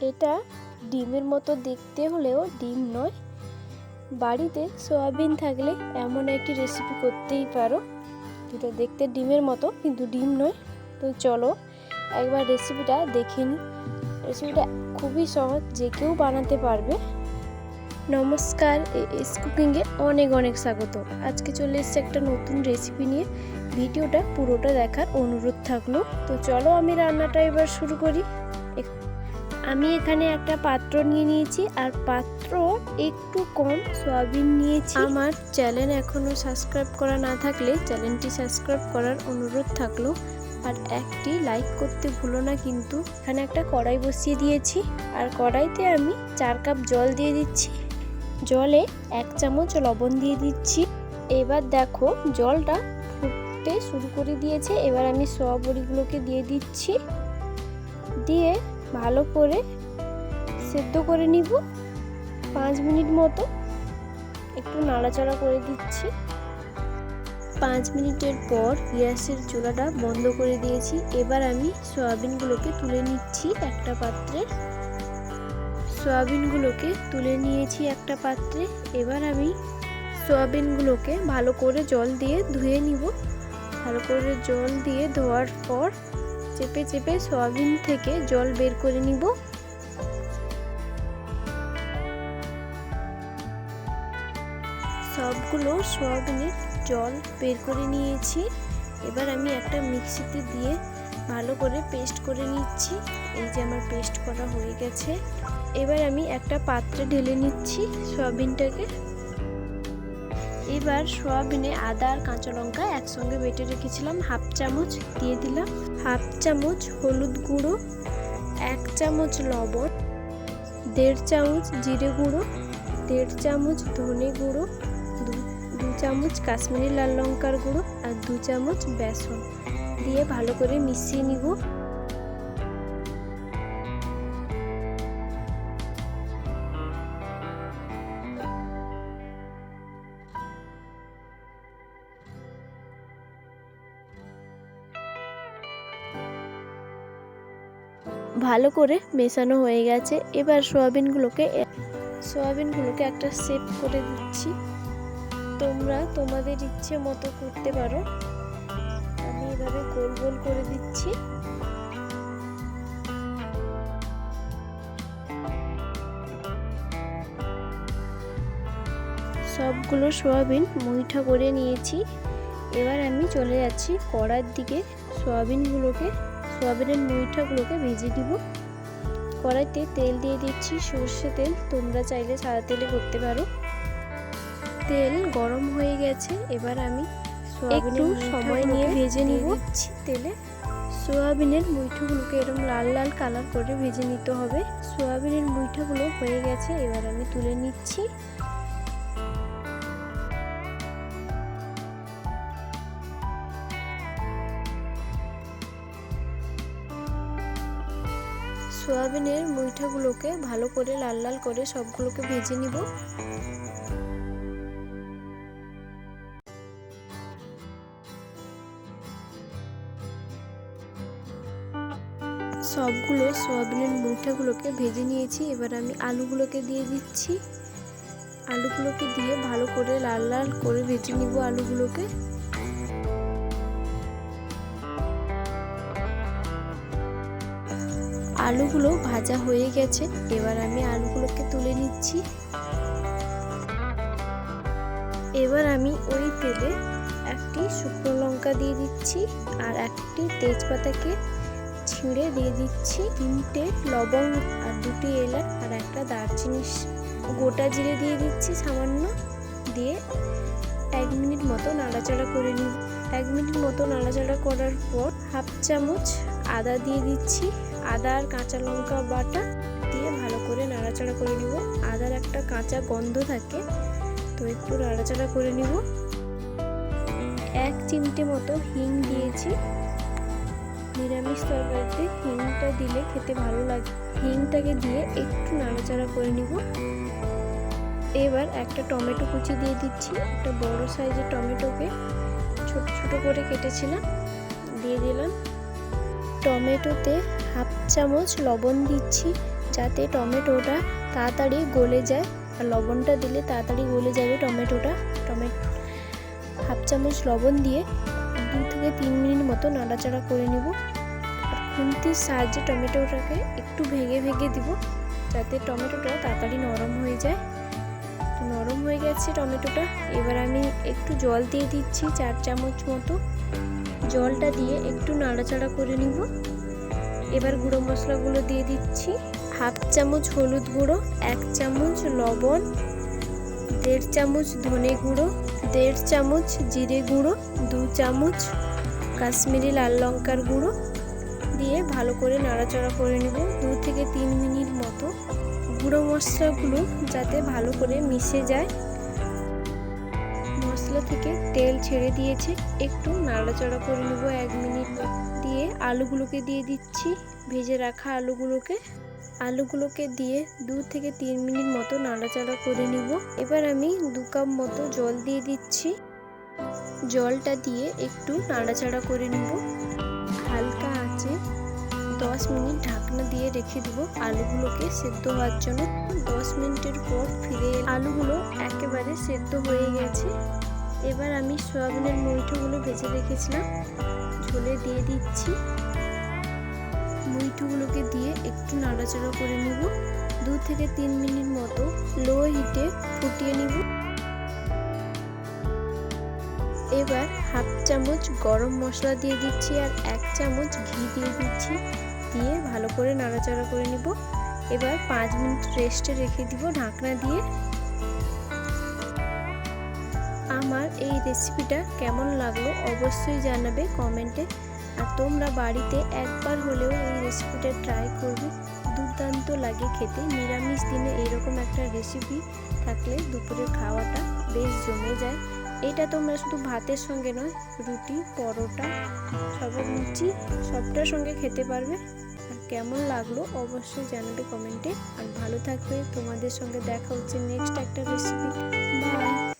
এটা ডিমের মতো দেখতে হলেও ডিম নয়। বাড়িতে সয়াবিন থাকলে এমন একটি রেসিপি করতেই পারো যেটা দেখতে ডিমের মতো কিন্তু ডিম নয়। তো চলো একবার রেসিপিটা দেখে নিই। রেসিপিটা খুবই সহজ, যে কেউ বানাতে পারবে। নমস্কার, এস কুকিংয়ে অনেক অনেক স্বাগত। আজকে চলে এসেছে একটা নতুন রেসিপি নিয়ে। ভিডিওটা পুরোটা দেখার অনুরোধ থাকলো। তো চলো আমি রান্নাটা এবার শুরু করি। আমি এখানে একটা পাত্র নিয়ে নিয়েছি, আর পাত্র একটু কম সয়াবিন নিয়েছি। আমার চ্যানেল এখনো সাবস্ক্রাইব করা না থাকলে চ্যানেলটি সাবস্ক্রাইব করার অনুরোধ থাকলো, আর একটি লাইক করতে ভুলো না কিন্তু। এখানে একটা কড়াই বসিয়ে দিয়েছি, আর কড়াইতে আমি 4 কাপ জল দিয়ে দিচ্ছি। জলে 1 চামচ লবণ দিয়ে দিচ্ছি। এবার দেখো জলটা ফুটতে শুরু করে দিয়েছে। এবার আমি সয়া বড়িগুলোকে দিয়ে দিচ্ছি, দিয়ে ভালো করে সেদ্ধ করে নিব 5 মিনিট মতো। একটু নাড়াচাড়া করে দিচ্ছি। 5 মিনিটের পর গ্যাসের চুলাটা বন্ধ করে দিয়েছি। এবার আমি সয়াবিনগুলোকে তুলে নিচ্ছি একটা পাত্রে। সয়াবিনগুলোকে তুলে নিয়েছি একটা পাত্রে। এবার আমি সয়াবিনগুলোকে ভালো করে জল দিয়ে ধুয়ে নিব। ভালো করে জল দিয়ে ধোয়ার পর চেপে চেপে সয়াবিন থেকে জল বের করে নিব। সবগুলো সয়াবিনের জল বের করে নিয়েছি। এবার আমি একটা মিক্সিতে দিয়ে ভালো করে পেস্ট করে নিচ্ছি। এই যে আমার পেস্ট করা হয়ে গেছে। এবার আমি একটা পাত্রে ঢেলে নিচ্ছি সয়াবিনটাকে। এবার সয়াবিনে আদা আর কাঁচা লঙ্কা একসঙ্গে বেটে রেখেছিলাম 1/2 চামচ দিয়ে দিলাম। 1/2 চামচ হলুদ গুঁড়ো, 1 চামচ লবণ, 1.5 চামচ জিরে গুঁড়ো, 1.5 চামচ ধনে গুঁড়ো, 2 চামচ কাশ্মীরি লাল লঙ্কার গুঁড়ো, আর 2 চামচ বেসন দিয়ে ভালো করে মিশিয়ে নিব। ভালো করে মেশানো হয়ে গেছে। এবার সয়াবিনগুলোকে একটা শেপ করে দিচ্ছি। তোমরা তোমাদের ইচ্ছে মতো করতে পারো। আমি এভাবে গোল গোল করে দিচ্ছি। সবগুলো সয়াবিন মুইঠা করে নিয়েছি। এবার আমি চলে যাচ্ছি কড়ার দিকে। সয়াবিনের মুইঠাগুলোকে ভেজে দিব। কড়াইতে তেল দিয়ে দিচ্ছি, সর্ষে তেল। তোমরা চাইলে সাদা তেলে করতে পারো। তেল গরম হয়ে গেছে। এবার আমি একটু সময় নিয়ে ভেজে নিব তেলে। সয়াবিনের মুইঠাগুলোকে এরকম লাল লাল কালার করে ভেজে নিতে হবে। সয়াবিনের মুইঠাগুলো হয়ে গেছে। এবার আমি তুলে নিচ্ছি। সয়াবিনের মুইঠাগুলোকে ভালো করে লাল লাল করে সবগুলোকে ভেজে নিব। সবগুলো সয়াবিনের মুইঠাগুলোকে ভেজে নিয়েছি। এবার আমি আলুগুলোকে দিয়ে দিচ্ছি। আলুগুলোকে দিয়ে ভালো করে লাল লাল করে ভেজে নিব আলুগুলোকে। আলুগুলো ভাজা হয়ে গেছে। এবার আমি আলুগুলোকে তুলে নিচ্ছি। এবার আমি ওই তেলে একটি শুকনো লঙ্কা দিয়ে দিচ্ছি, আর একটি তেজপাতাকে ছিঁড়ে দিয়ে দিচ্ছি, 3টে লবঙ্গ, আর 2টি এলাচ, আর একটা দারচিনি, গোটা জিরে দিয়ে দিচ্ছি সামান্য। দিয়ে 1 মিনিট মতো নাড়াচাড়া করে নিব। 1 মিনিট মতো নাড়াচাড়া করার পর 1/2 চামচ আদা দিয়ে দিচ্ছি। আদা আর কাঁচা লঙ্কা বাটা দিয়ে ভালো করে নাড়াচাড়া করে নিব। আদার একটা কাঁচা গন্ধ থাকে, তো একটু নাড়াচাড়া করে নিব। 1 চিমটে মতো হিং দিয়েছি। নিরামিষ তরকারিতে হিংটা দিলে খেতে ভালো লাগে। হিংটাকে দিয়ে একটু নাড়াচাড়া করে নিব। এবার একটা টমেটো কুচি দিয়ে দিচ্ছি। একটা বড় সাইজের টমেটোকে ছোট ছোট করে কেটেছিলাম, দিয়ে দিলাম। টমেটোতে 1/2 চামচ লবণ দিচ্ছি, যাতে টমেটোটা তাড়াতাড়ি গলে যায়, আর লবণটা দিলে তাড়াতাড়ি গলে যাবে টমেটোটা। হাফ চামচ লবণ দিয়ে 2 থেকে 3 মিনিট মতো নাড়াচাড়া করে নেব। আর খুন্তির সাহায্যে টমেটোটাকে একটু ভেঙে ভেঙে দিব, যাতে টমেটোটা তাড়াতাড়ি নরম হয়ে যায়। তো নরম হয়ে গেছে টমেটোটা। এবার আমি একটু জল দিয়ে দিচ্ছি 4 চামচ মতো। জলটা দিয়ে একটু নাড়াচাড়া করে নিব। এবার গুঁড়ো মশলাগুলো দিয়ে দিচ্ছি। হাফ চামচ হলুদ গুঁড়ো, 1 চামচ লবণ, 1.5 চামচ ধনে গুঁড়ো, 1.5 চামচ জিরে গুঁড়ো, 2 চামচ কাশ্মীরি লাল লঙ্কার গুঁড়ো দিয়ে ভালো করে নাড়াচাড়া করে নেব 2 থেকে 3 মিনিট মতো। গুঁড়ো মশলাগুলো যাতে ভালো করে মিশে যায়। মশলা থেকে তেল ছেড়ে দিয়েছে, একটু নাড়াচাড়া করে নেব 1 মিনিট দিয়ে। আলুগুলোকে দিয়ে দিচ্ছি, ভেজে রাখা আলুগুলোকে দিয়ে 2 থেকে 3 মিনিট মতো নাড়াচাড়া করে নিব। এবার আমি 2 কাপ মতো জল দিয়ে দিচ্ছি। জলটা দিয়ে একটু নাড়াচাড়া করে নিব। হালকা আঁচে 10 মিনিট ঢাকনা দিয়ে রেখে দিব আলুগুলোকে সেদ্ধ হওয়ার জন্য। 10 মিনিটের পর ফিরে আলুগুলো একেবারে সেদ্ধ হয়ে গেছে। এবার আমি সয়াবিনের মুইঠোগুলো ভেজে রেখেছিলাম ঝোলে দিয়ে দিচ্ছি। মুইঠোগুলোকে দিয়ে একটু নাড়াচাড়া করে নিব। 2 থেকে 3 মিনিট মতো লো হিটে ফুটিয়ে নিব। এবার হাফ চামচ গরম মশলা দিয়ে দিচ্ছি আর 1 চামচ ঘি দিয়ে দিচ্ছি, দিয়ে ভালো করে নাড়াচাড়া করে নিব। এবার 5 মিনিট রেস্টে রেখে দিব ঢাকনা দিয়ে। আমার এই রেসিপিটা কেমন লাগলো অবশ্যই জানাবে কমেন্টে। আর তোমরা বাড়িতে একবার হলেও এই রেসিপিটা ট্রাই করবে, দুর্দান্ত লাগে খেতে। নিরামিষ দিনে এইরকম একটা রেসিপি থাকলে দুপুরের খাওয়াটা বেশ জমে যায়। এটা তোমরা শুধু ভাতের সঙ্গে নয়, রুটি, পরোটা, লুচি সবটার সঙ্গে খেতে পারবে। আর কেমন লাগলো অবশ্যই জানাবে কমেন্টে। আর ভালো থাকবে, তোমাদের সঙ্গে দেখা হচ্ছে নেক্সট একটা রেসিপি। বাই।